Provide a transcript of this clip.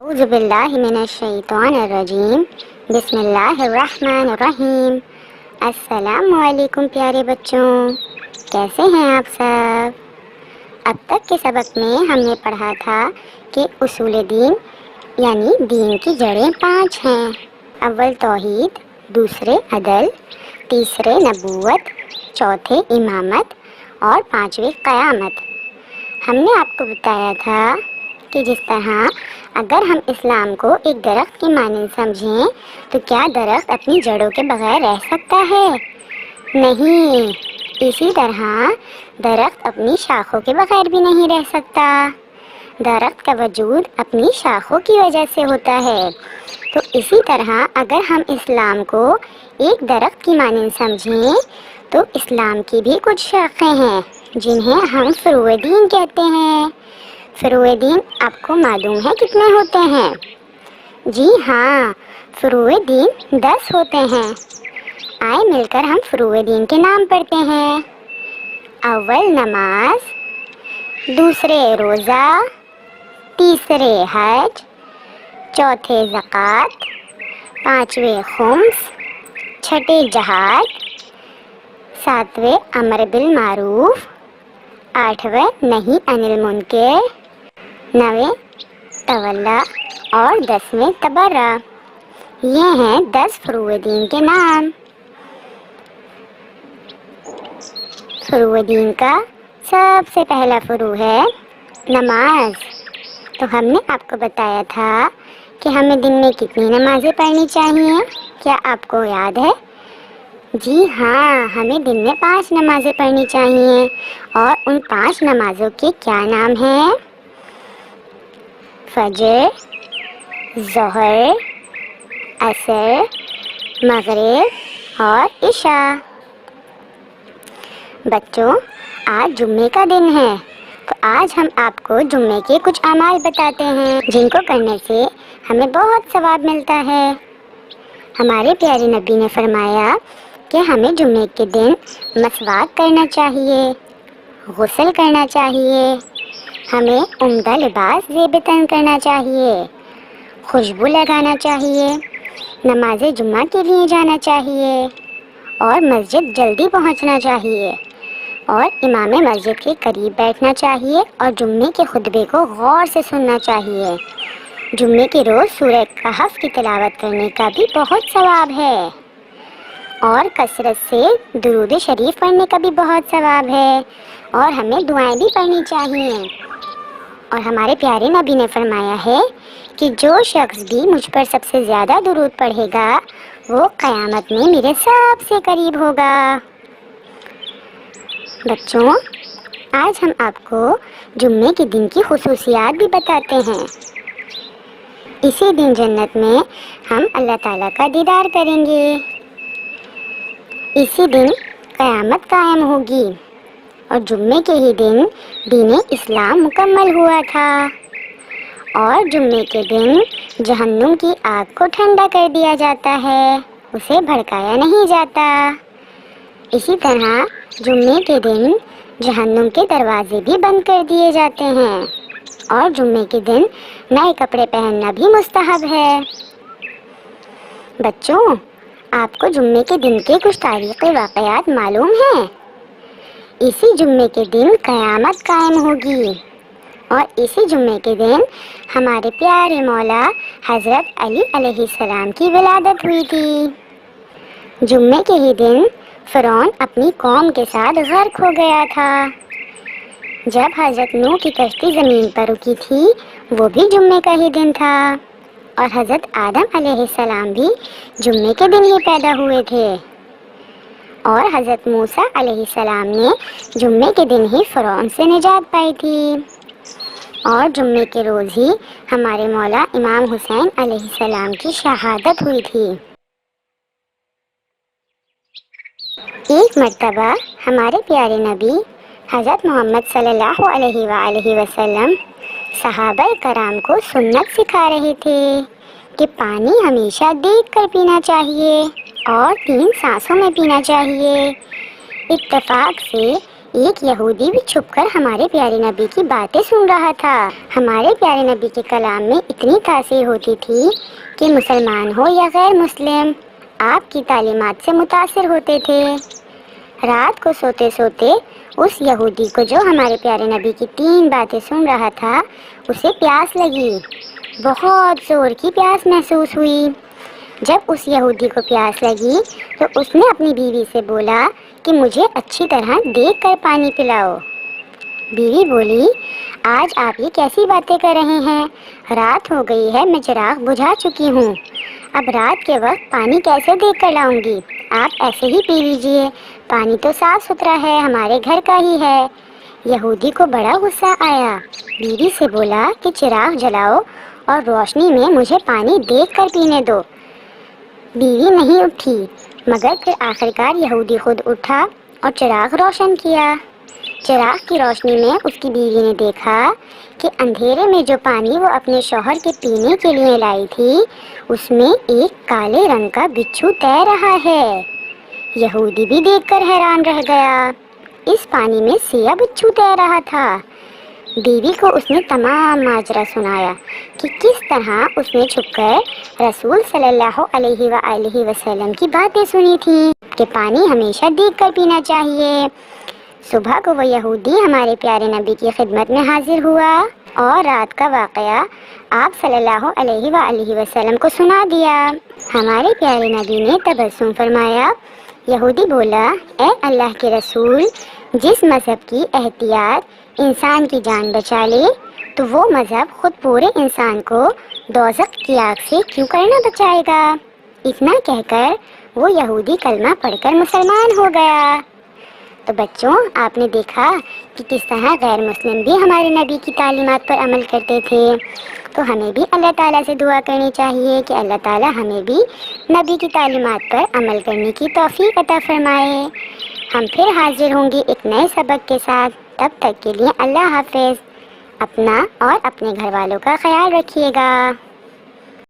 اعوذ باللہ من الشیطان الرجیم بسم اللہ الرحمن الرحیم۔ السلام علیکم پیارے بچوں، کیسے ہیں آپ سب؟ اب تک کے سبق میں ہم نے پڑھا تھا کہ اصول دین یعنی دین کی جڑیں 5 ہیں۔ اول توحید، دوسرے عدل، تیسرے نبوت، چوتھے امامت اور 5ویں قیامت۔ ہم نے آپ کو بتایا تھا کہ جس طرح اگر ہم اسلام کو ایک درخت کی مانند سمجھیں تو کیا درخت اپنی جڑوں کے بغیر رہ سکتا ہے؟ نہیں۔ اسی طرح درخت اپنی شاخوں کے بغیر بھی نہیں رہ سکتا۔ درخت کا وجود اپنی شاخوں کی وجہ سے ہوتا ہے۔ تو اسی طرح اگر ہم اسلام کو ایک درخت کی مانند سمجھیں تو اسلام کی بھی کچھ شاخیں ہیں جنہیں ہم فروع دین کہتے ہیں۔ فروع دین آپ کو معلوم ہے کتنے ہوتے ہیں؟ جی ہاں، فروع دین 10 ہوتے ہیں۔ آئے مل کر ہم فروع دین کے نام پڑھتے ہیں۔ اول نماز، دوسرے روزہ، تیسرے حج، چوتھے زکوٰۃ، 5ویں خمس، چھٹے جہاد، 7ویں امر بالمعروف، 8ویں نہی عن المنکر، 9ویں تولا اور 10ویں تبرع۔ یہ ہیں 10 فروع دین کے نام۔ فروع دین کا سب سے پہلا فروع ہے نماز۔ تو ہم نے آپ کو بتایا تھا کہ ہمیں دن میں کتنی نمازیں پڑھنی چاہیے، کیا آپ کو یاد ہے؟ جی ہاں، ہمیں دن میں 5 نمازیں پڑھنی چاہیے، اور ان 5 نمازوں کے کیا نام ہیں؟ فجر، ظہر، عصر، مغرب اور عشاء۔ بچوں، آج جمعے کا دن ہے، تو آج ہم آپ کو جمعے کے کچھ اعمال بتاتے ہیں جن کو کرنے سے ہمیں بہت ثواب ملتا ہے۔ ہمارے پیارے نبی نے فرمایا کہ ہمیں جمعے کے دن مسواک کرنا چاہیے، غسل کرنا چاہیے، ہمیں عمدہ لباس زیب تن کرنا چاہیے، خوشبو لگانا چاہیے، نماز جمعہ کے لیے جانا چاہیے، اور مسجد جلدی پہنچنا چاہیے، اور امام مسجد کے قریب بیٹھنا چاہیے، اور جمعے کے خطبے کو غور سے سننا چاہیے۔ جمعے کے روز سورہ کہف کی تلاوت کرنے کا بھی بہت ثواب ہے، اور کثرت سے درود شریف پڑھنے کا بھی بہت ثواب ہے، اور ہمیں دعائیں بھی پڑھنی چاہیے۔ اور ہمارے پیارے نبی نے فرمایا ہے کہ جو شخص بھی مجھ پر سب سے زیادہ درود پڑھے گا وہ قیامت میں میرے سب سے قریب ہوگا۔ بچوں، آج ہم آپ کو جمعے کے دن کی خصوصیات بھی بتاتے ہیں۔ اسی دن جنت میں ہم اللہ تعالیٰ کا دیدار کریں گے۔ اسی دن قیامت قائم ہوگی، اور جمعے کے ہی دن دین اسلام مکمل ہوا تھا، اور جمعے کے دن جہنم کی آگ کو ٹھنڈا کر دیا جاتا ہے، اسے بھڑکایا نہیں جاتا۔ اسی طرح جمعے کے دن جہنم کے دروازے بھی بند کر دیے جاتے ہیں، اور جمعے کے دن نئے کپڑے پہننا بھی مستحب ہے۔ بچوں، آپ کو جمعے کے دن کے کچھ تاریخی واقعات معلوم ہیں؟ اسی جمعے کے دن قیامت قائم ہوگی، اور اسی جمعے کے دن ہمارے پیارے مولا حضرت علی علیہ السلام کی ولادت ہوئی تھی۔ جمعے کے ہی دن فرعون اپنی قوم کے ساتھ غرق ہو گیا تھا۔ جب حضرت نوح کی کشتی زمین پر رکی تھی وہ بھی جمعے کا ہی دن تھا، اور حضرت آدم علیہ السلام بھی جمعے کے دن ہی پیدا ہوئے تھے، اور حضرت موسیٰ علیہ السلام نے جمعے کے دن ہی فرعون سے نجات پائی تھی، اور جمعے کے روز ہی ہمارے مولا امام حسین علیہ السلام کی شہادت ہوئی تھی۔ ایک مرتبہ ہمارے پیارے نبی حضرت محمد صلی اللہ علیہ وآلہ وسلم صحابہ کرام کو سنت سکھا رہے تھے کہ پانی ہمیشہ دیکھ کر پینا چاہیے، اور 3 سانسوں میں پینا چاہیے۔ اتفاق سے ایک یہودی بھی چھپ کر ہمارے پیارے نبی کی باتیں سن رہا تھا۔ ہمارے پیارے نبی کے کلام میں اتنی تاثیر ہوتی تھی کہ مسلمان ہو یا غیر مسلم آپ کی تعلیمات سے متاثر ہوتے تھے۔ رات کو سوتے سوتے اس یہودی کو جو ہمارے پیارے نبی کی 3 باتیں سن رہا تھا اسے پیاس لگی، بہت زور کی پیاس محسوس ہوئی۔ جب اس یہودی کو پیاس لگی تو اس نے اپنی بیوی سے بولا کہ مجھے اچھی طرح دیکھ کر پانی پلاؤ۔ بیوی بولی، آج آپ یہ کیسی باتیں کر رہے ہیں؟ رات ہو گئی ہے، میں چراغ بجھا چکی ہوں، اب رات کے وقت پانی کیسے دیکھ کر لاؤں گی؟ آپ ایسے ہی پی لیجئے، پانی تو صاف ستھرا ہے، ہمارے گھر کا ہی ہے۔ یہودی کو بڑا غصہ آیا، بیوی سے بولا کہ چراغ جلاؤ اور روشنی میں مجھے پانی دیکھ کر پینے دو۔ بیوی نہیں اٹھی، مگر پھر آخرکار یہودی خود اٹھا اور چراغ روشن کیا۔ چراغ کی روشنی میں اس کی بیوی نے دیکھا کہ اندھیرے میں جو پانی وہ اپنے شوہر کے پینے کے لیے لائی تھی اس میں ایک کالے رنگ کا بچھو تیر رہا ہے۔ یہودی بھی دیکھ کر حیران رہ گیا، اس پانی میں سیاہ بچھو تیر رہا تھا۔ بیوی کو اس نے تمام ماجرا سنایا کہ کس طرح اس نے چھپ کر رسول صلی اللہ علیہ وآلہ وسلم کی باتیں سنی تھیں کہ پانی ہمیشہ دیکھ کر پینا چاہیے۔ صبح کو وہ یہودی ہمارے پیارے نبی کی خدمت میں حاضر ہوا اور رات کا واقعہ آپ صلی اللہ علیہ وآلہ وسلم کو سنا دیا۔ ہمارے پیارے نبی نے تبسم فرمایا۔ یہودی بولا، اے اللہ کے رسول، جس مذہب کی احتیاط انسان کی جان بچا لے تو وہ مذہب خود پورے انسان کو دوزخ کی آگ سے کیوں کرنا بچائے گا؟ اتنا کہہ کر وہ یہودی کلمہ پڑھ کر مسلمان ہو گیا۔ تو بچوں، آپ نے دیکھا کہ کس طرح غیر مسلم بھی ہمارے نبی کی تعلیمات پر عمل کرتے تھے۔ تو ہمیں بھی اللہ تعالیٰ سے دعا کرنی چاہیے کہ اللہ تعالیٰ ہمیں بھی نبی کی تعلیمات پر عمل کرنے کی توفیق عطا فرمائے۔ ہم پھر حاضر ہوں گے ایک نئے سبق کے ساتھ، تب تک کے لیے اللہ حافظ۔ اپنا اور اپنے گھر والوں کا خیال رکھیے گا۔